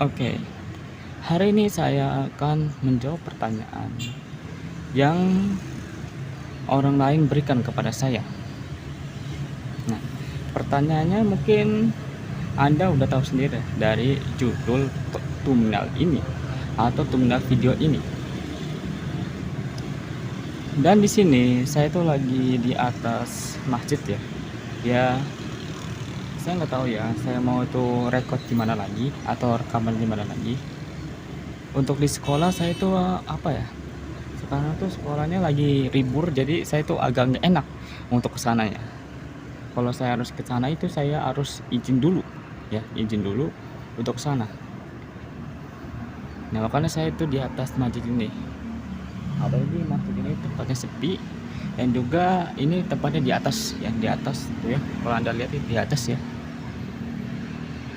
Oke, hari ini saya akan menjawab pertanyaan yang orang lain berikan kepada saya. Nah, pertanyaannya mungkin Anda udah tahu sendiri dari judul thumbnail ini atau thumbnail video ini. Dan di sini saya tuh lagi di atas masjid ya. Ya, saya nggak tahu ya, saya mau itu record di mana lagi atau rekaman di mana lagi. Untuk di sekolah saya itu apa ya? Sekarang tuh sekolahnya lagi libur, jadi saya tuh agak nggak enak untuk kesananya. Kalau saya harus ke sana itu saya harus izin dulu, ya izin dulu untuk sana. Nah makanya saya itu di atas masjid ini. Apalagi masjid ini tempatnya sepi dan juga ini tempatnya di atas ya, di atas tuh ya. Kalau Anda lihat di atas ya.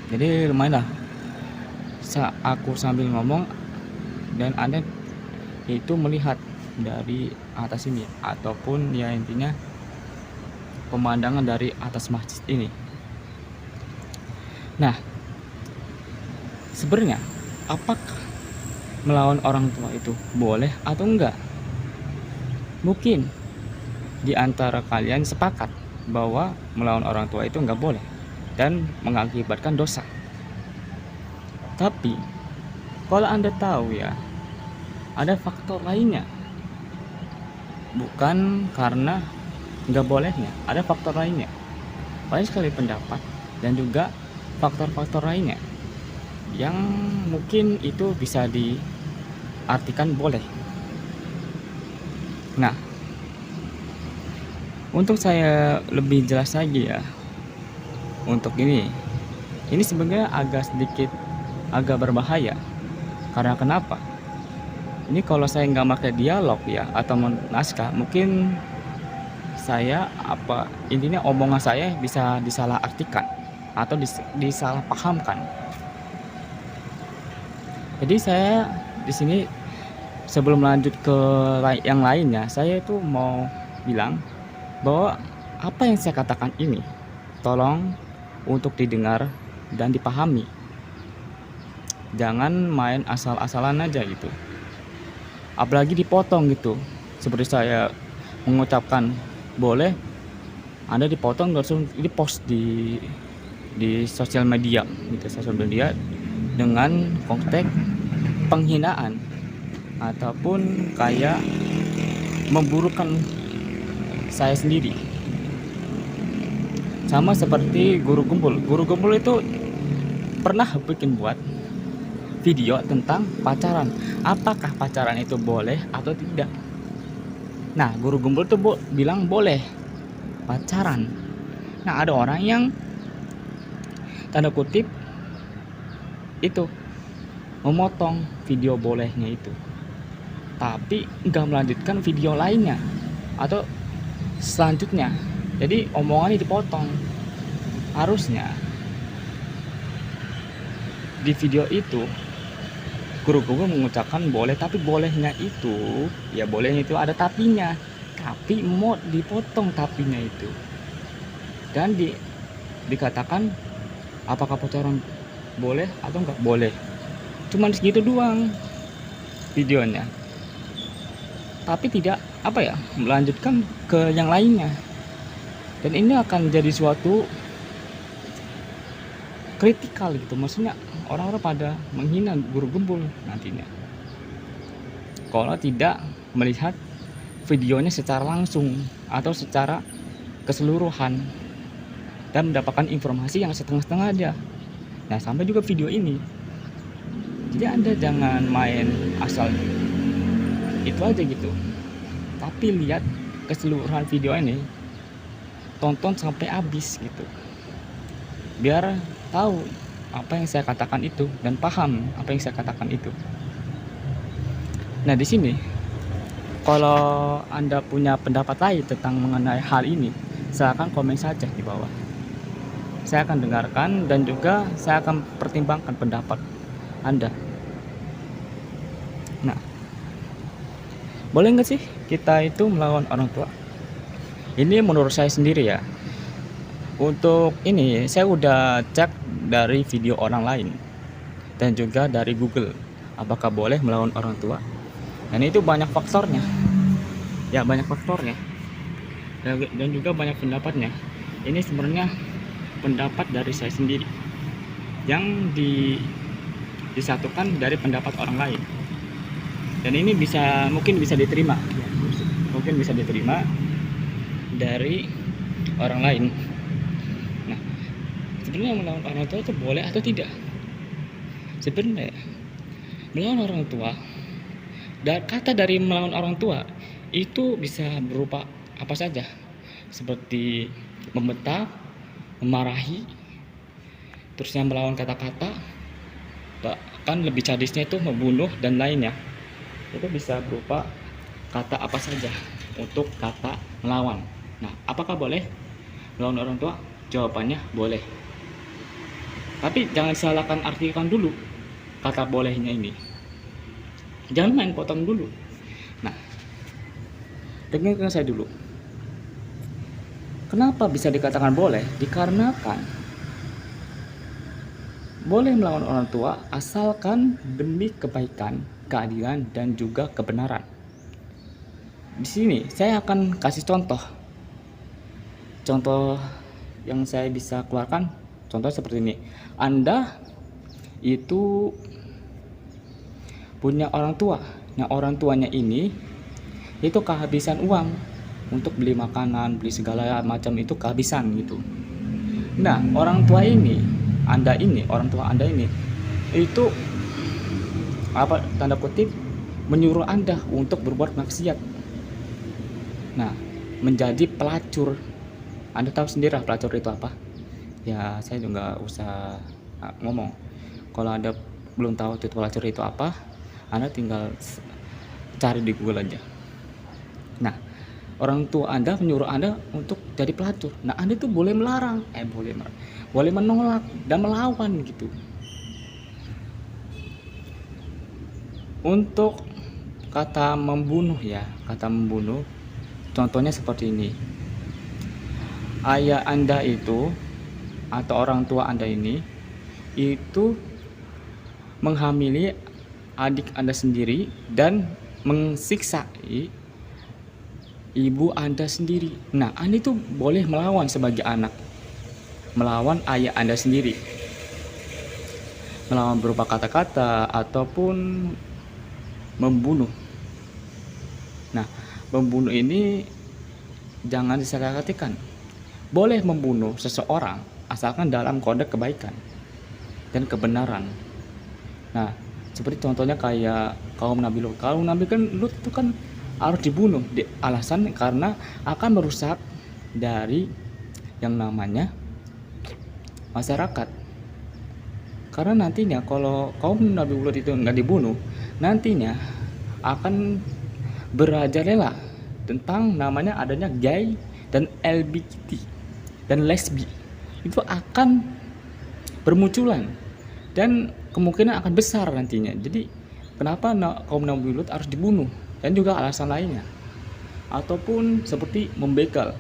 Jadi lumayan lah. Aku sambil ngomong dan Anda itu melihat dari atas ini ataupun ya intinya pemandangan dari atas masjid ini. Nah, sebenarnya apakah melawan orang tua itu boleh atau enggak? Mungkin di antara kalian sepakat bahwa melawan orang tua itu enggak boleh dan mengakibatkan dosa. Tapi kalau Anda tahu ya, ada faktor lainnya. Bukan karena nggak bolehnya, ada faktor lainnya. Banyak sekali pendapat dan juga faktor-faktor lainnya yang mungkin itu bisa diartikan boleh. Nah, untuk saya lebih jelas lagi ya, untuk ini sebenarnya agak berbahaya. Karena kenapa? Ini kalau saya nggak pakai dialog ya atau naskah, mungkin saya intinya omongan saya bisa disalahartikan atau disalahpahamkan. Jadi saya di sini sebelum lanjut ke yang lainnya, saya itu mau bilang bahwa apa yang saya katakan ini tolong untuk didengar dan dipahami. Jangan main asal-asalan aja gitu. Apalagi dipotong gitu. Seperti saya mengucapkan boleh, Anda dipotong langsung di-post di sosial media dengan konteks penghinaan ataupun kayak memburukan saya sendiri. Sama seperti guru kumpul itu pernah buat video tentang pacaran. Apakah pacaran itu boleh atau tidak? Nah, guru kumpul tuh bilang boleh pacaran. Nah, ada orang yang tanda kutip itu memotong video bolehnya itu, tapi nggak melanjutkan video lainnya atau selanjutnya. Jadi omongannya dipotong. Harusnya di video itu guru mengucapkan boleh, tapi bolehnya itu ya bolehnya itu ada tapinya, tapi mau dipotong tapinya itu dan dikatakan apakah pacaran boleh atau enggak boleh. Cuman segitu doang videonya, tapi tidak melanjutkan ke yang lainnya. Dan ini akan jadi suatu kritikal gitu, maksudnya orang-orang pada menghina guru kumpul nantinya kalau tidak melihat videonya secara langsung atau secara keseluruhan dan mendapatkan informasi yang setengah-setengah aja. Nah, sampai juga video ini, jadi Anda jangan main asal itu aja gitu, tapi lihat keseluruhan video ini, tonton sampai habis gitu, biar tahu apa yang saya katakan itu dan paham apa yang saya katakan itu. Nah, di sini kalau Anda punya pendapat lain tentang mengenai hal ini, silakan komen saja di bawah. Saya akan dengarkan dan juga saya akan pertimbangkan pendapat Anda. Nah, boleh nggak sih kita itu melawan orang tua? Ini menurut saya sendiri ya. Untuk ini saya udah cek dari video orang lain dan juga dari Google. Apakah boleh melawan orang tua? Dan itu banyak faktornya. Ya, banyak faktornya. Dan juga banyak pendapatnya. Ini sebenarnya pendapat dari saya sendiri yang disatukan dari pendapat orang lain. Dan ini mungkin bisa diterima. Mungkin bisa diterima dari orang lain. Nah, sebenarnya melawan orang tua itu boleh atau tidak? Sebenarnya melawan orang tua, kata dari melawan orang tua itu bisa berupa apa saja, seperti membentak, memarahi, terus yang melawan kata-kata, bahkan lebih sadisnya itu membunuh dan lainnya. Itu bisa berupa kata apa saja untuk kata melawan. Nah, apakah boleh melawan orang tua? Jawabannya boleh. Tapi jangan salahkan artikan dulu kata bolehnya ini. Jangan main potong dulu. Nah, dengarkan saya dulu. Kenapa bisa dikatakan boleh? Dikarenakan boleh melawan orang tua asalkan demi kebaikan, keadilan, dan juga kebenaran. Di sini saya akan kasih contoh. Contoh yang saya bisa keluarkan, contoh seperti ini. Anda itu punya orang tua. Nah, orang tuanya ini itu kehabisan uang untuk beli makanan, beli segala macam, itu kehabisan gitu. Nah, orang tua orang tua Anda ini itu apa, tanda kutip, menyuruh Anda untuk berbuat maksiat. Nah, menjadi pelacur. Anda tahu sendiri lah pelacur itu apa? Ya, saya juga usah ngomong. Kalau Anda belum tahu itu pelacur itu apa, Anda tinggal cari di Google aja. Nah, orang tua Anda menyuruh Anda untuk jadi pelacur. Nah, Anda itu boleh melarang, boleh menolak dan melawan gitu. Untuk kata membunuh, contohnya seperti ini. Ayah Anda itu atau orang tua Anda ini itu menghamili adik Anda sendiri dan mensiksa ibu Anda sendiri. Nah, Anda itu boleh melawan sebagai anak, melawan ayah Anda sendiri, melawan berupa kata-kata ataupun membunuh. Nah, membunuh ini jangan disalah-artikan. Boleh membunuh seseorang asalkan dalam kode kebaikan dan kebenaran. Nah, seperti contohnya kayak kaum Nabi Lut. Kaum Nabi Lut itu kan harus dibunuh, alasan karena akan merusak dari yang namanya masyarakat. Karena nantinya kalau kaum Nabi Lut itu nggak dibunuh, nantinya akan merajalela tentang namanya adanya gay dan LGBT dan lesbi. Itu akan bermunculan dan kemungkinan akan besar nantinya. Jadi kenapa kaum Nabi Lut harus dibunuh, dan juga alasan lainnya. Ataupun seperti membegal.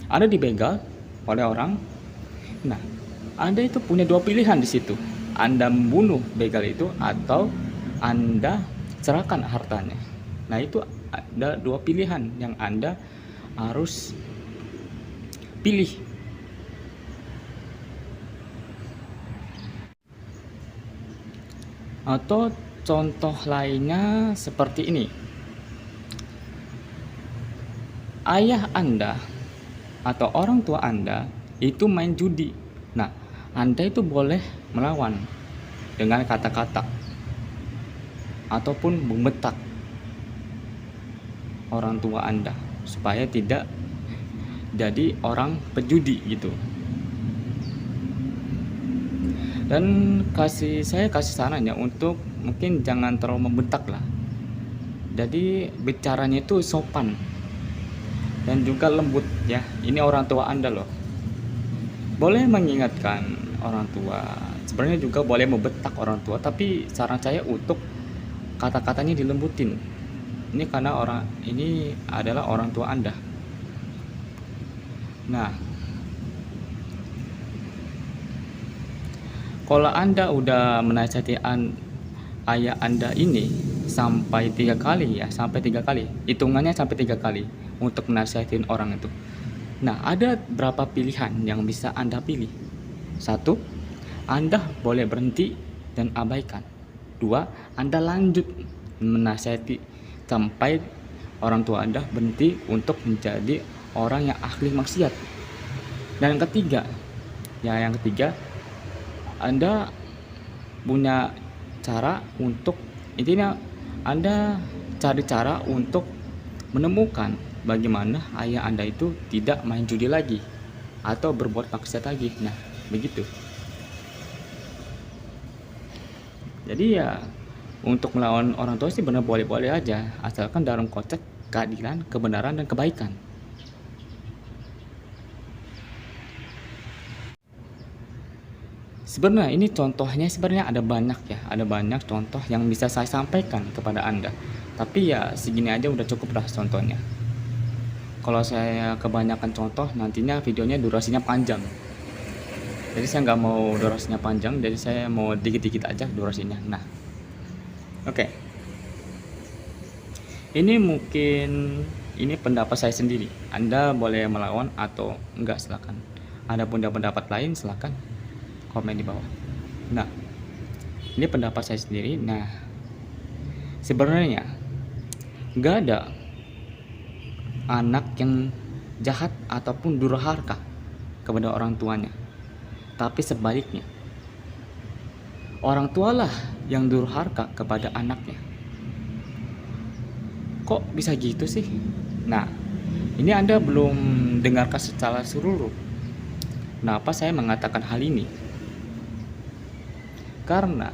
Anda dibegal oleh orang. Nah, Anda itu punya dua pilihan di situ. Anda membunuh begal itu atau Anda serahkan hartanya. Nah, itu ada dua pilihan yang Anda harus pilih. Atau contoh lainnya seperti ini. Ayah Anda atau orang tua Anda itu main judi. Nah, Anda itu boleh melawan dengan kata-kata ataupun membentak orang tua Anda supaya tidak jadi orang pejudi gitu. Dan saya kasih saran ya, untuk mungkin jangan terlalu membentak lah. Jadi bicaranya itu sopan dan juga lembut ya. Ini orang tua Anda loh. Boleh mengingatkan orang tua. Sebenarnya juga boleh membentak orang tua, tapi saran saya untuk kata-katanya dilembutin. Ini karena ini adalah orang tua Anda. Nah, Kalau Anda udah menasihati ayah Anda ini sampai 3 kali ya, sampai 3 kali, hitungannya sampai 3 kali untuk menasihatin orang itu. Nah, ada berapa pilihan yang bisa Anda pilih? Satu, Anda boleh berhenti dan abaikan. Dua, Anda lanjut menasihati sampai orang tua Anda berhenti untuk menjadi orang yang ahli maksiat. Dan yang ketiga, Anda punya cara untuk, intinya Anda cari cara untuk menemukan bagaimana ayah Anda itu tidak main judi lagi atau berbuat maksiat lagi. Nah, begitu. Jadi ya, untuk melawan orang tua sih benar boleh-boleh aja, asalkan dalam konteks keadilan, kebenaran, dan kebaikan. Sebenarnya ini contohnya sebenarnya ada banyak ya, ada banyak contoh yang bisa saya sampaikan kepada Anda. Tapi ya segini aja udah cukup lah contohnya. Kalau saya kebanyakan contoh, nantinya videonya durasinya panjang. Jadi saya nggak mau durasinya panjang, jadi saya mau dikit-dikit aja durasinya. Nah, oke. Ini mungkin ini pendapat saya sendiri. Anda boleh melawan atau enggak, silakan. Ada pun pendapat lain, silakan komen di bawah. Nah, ini pendapat saya sendiri. Nah, sebenarnya nggak ada anak yang jahat ataupun durhaka kepada orang tuanya, tapi sebaliknya, orang tualah yang durhaka kepada anaknya. Kok bisa gitu sih? Nah, ini Anda belum dengarkan secara seluruh. Kenapa saya mengatakan hal ini? Karena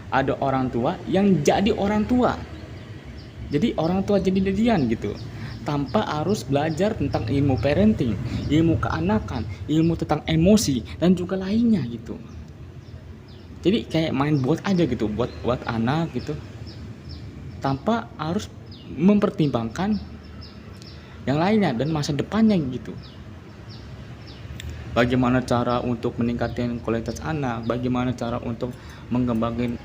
ada orang tua yang jadi orang tua. Jadi orang tua jadi-jadian gitu, tanpa harus belajar tentang ilmu parenting, ilmu keanakan, ilmu tentang emosi, dan juga lainnya gitu. Jadi kayak main buat aja gitu, buat anak gitu, tanpa harus mempertimbangkan yang lainnya dan masa depannya gitu. Bagaimana cara untuk meningkatkan kualitas anak, bagaimana cara untuk mengembangkan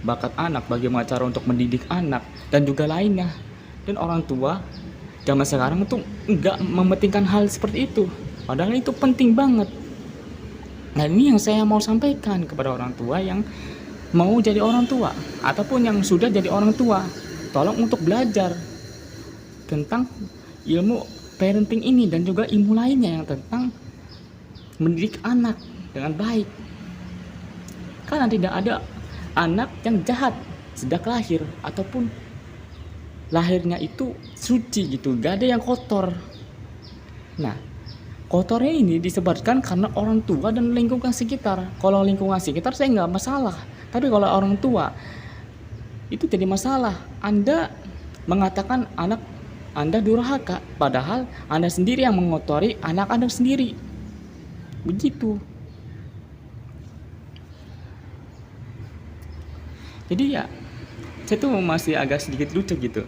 bakat anak, bagaimana cara untuk mendidik anak, dan juga lainnya. Dan orang tua zaman sekarang itu enggak mementingkan hal seperti itu, padahal itu penting banget. Nah, ini yang saya mau sampaikan kepada orang tua yang mau jadi orang tua ataupun yang sudah jadi orang tua. Tolong untuk belajar tentang ilmu parenting ini dan juga ilmu lainnya yang tentang mendidik anak dengan baik. Karena tidak ada anak yang jahat sejak lahir ataupun lahirnya itu suci gitu, gak ada yang kotor. Nah, kotornya ini disebabkan karena orang tua dan lingkungan sekitar. Kalau lingkungan sekitar saya nggak masalah, tapi kalau orang tua itu jadi masalah. Anda mengatakan anak Anda durhaka, padahal Anda sendiri yang mengotori anak Anda sendiri. Begitu. Jadi ya, saya tuh masih agak sedikit lucu gitu.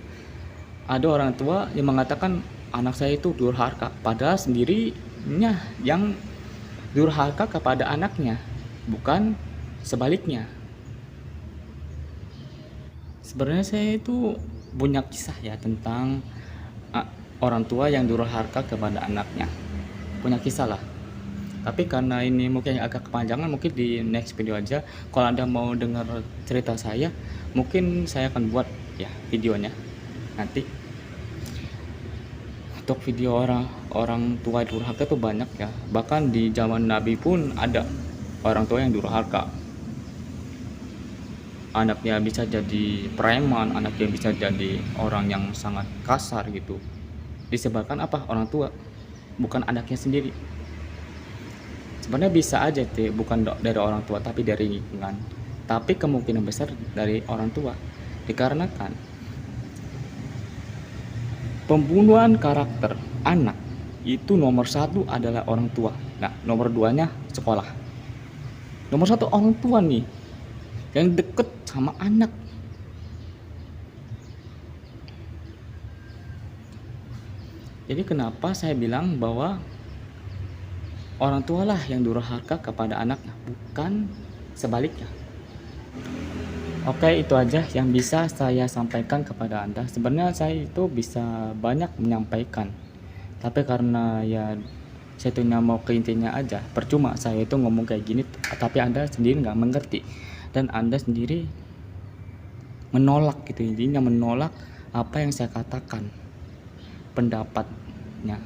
Ada orang tua yang mengatakan anak saya itu durhaka, padahal sendirinya yang durhaka kepada anaknya, bukan sebaliknya. Sebenarnya saya itu punya kisah ya tentang orang tua yang durhaka kepada anaknya. Punya kisah lah. Tapi karena ini mungkin agak kepanjangan, mungkin di next video aja. Kalau Anda mau dengar cerita saya, mungkin saya akan buat ya videonya nanti. Untuk video orang tua durhaka itu banyak ya. Bahkan di zaman Nabi pun ada orang tua yang durhaka. Anaknya bisa jadi preman, anaknya bisa jadi orang yang sangat kasar gitu. Disebabkan apa? Orang tua, bukan anaknya sendiri. Sebenarnya bisa aja tuh, bukan dari orang tua tapi dari lingkungan. Tapi kemungkinan besar dari orang tua, dikarenakan pembunuhan karakter anak itu nomor 1 adalah orang tua. Nah, nomor 2-nya sekolah. Nomor 1 orang tua nih yang deket sama anak. Jadi kenapa saya bilang bahwa orang tua lah yang durhaka kepada anaknya, bukan sebaliknya. Oke, itu aja yang bisa saya sampaikan kepada Anda. Sebenarnya saya itu bisa banyak menyampaikan, tapi karena ya saya tuh mau ke intinya aja. Percuma saya itu ngomong kayak gini, tapi Anda sendiri nggak mengerti dan Anda sendiri menolak gitu, intinya menolak apa yang saya katakan, pendapatnya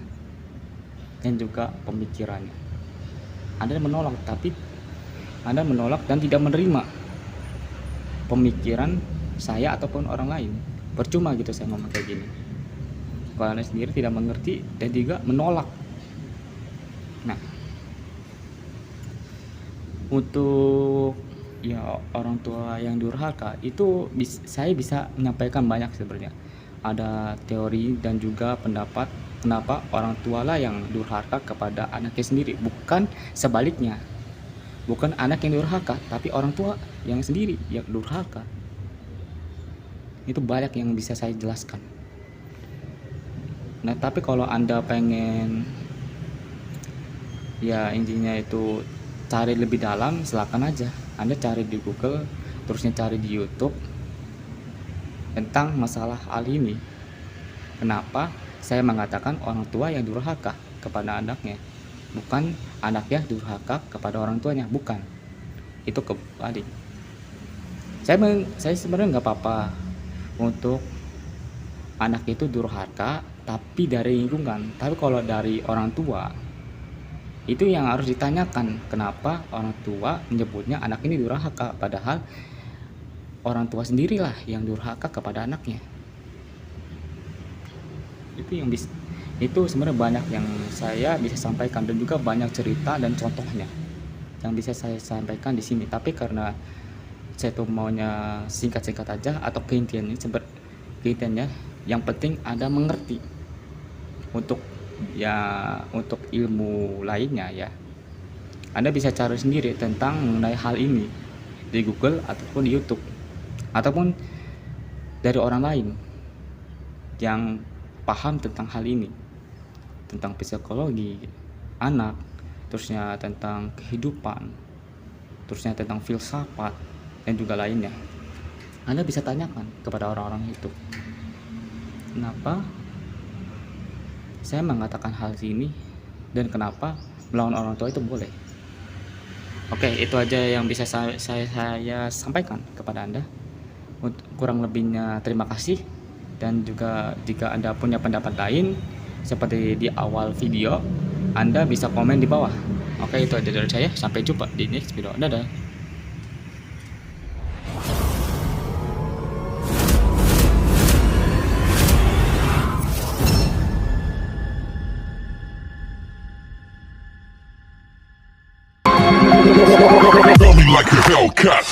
dan juga pemikirannya. Anda menolak, tapi Anda menolak dan tidak menerima pemikiran saya ataupun orang lain. Percuma gitu saya ngomong kayak gini kalau Anda sendiri tidak mengerti dan juga menolak. Nah, untuk ya orang tua yang durhaka itu saya bisa menyampaikan banyak sebenarnya. Ada teori dan juga pendapat kenapa orang tua lah yang durhaka kepada anaknya sendiri, bukan sebaliknya. Bukan anak yang durhaka, tapi orang tua yang sendiri yang durhaka. Itu banyak yang bisa saya jelaskan. Nah, tapi kalau Anda pengen ya intinya itu cari lebih dalam, silakan aja. Anda cari di Google, terusnya cari di YouTube tentang masalah hal ini. Kenapa saya mengatakan orang tua yang durhaka kepada anaknya, bukan anaknya durhaka kepada orang tuanya, bukan. Itu kebalik. Saya sebenarnya nggak apa-apa untuk anak itu durhaka, tapi dari lingkungan. Tapi kalau dari orang tua, itu yang harus ditanyakan, kenapa orang tua menyebutnya anak ini durhaka, padahal orang tua sendirilah yang durhaka kepada anaknya. Itu sebenarnya banyak yang saya bisa sampaikan dan juga banyak cerita dan contohnya yang bisa saya sampaikan di sini. Tapi karena saya tuh maunya singkat-singkat aja atau keintiannya yang penting Anda mengerti untuk ilmu lainnya ya. Anda bisa cari sendiri tentang mengenai hal ini di Google ataupun di YouTube ataupun dari orang lain yang paham tentang hal ini, tentang psikologi anak, terusnya tentang kehidupan, terusnya tentang filsafat dan juga lainnya. Anda bisa tanyakan kepada orang-orang itu, kenapa saya mengatakan hal ini dan kenapa melawan orang tua itu boleh. Oke, itu aja yang bisa saya sampaikan kepada Anda. Kurang lebihnya terima kasih, dan juga jika Anda punya pendapat lain seperti di awal video, Anda bisa komen di bawah. Oke, itu aja dari saya. Sampai jumpa di next video. Dadah. Like a Hellcat.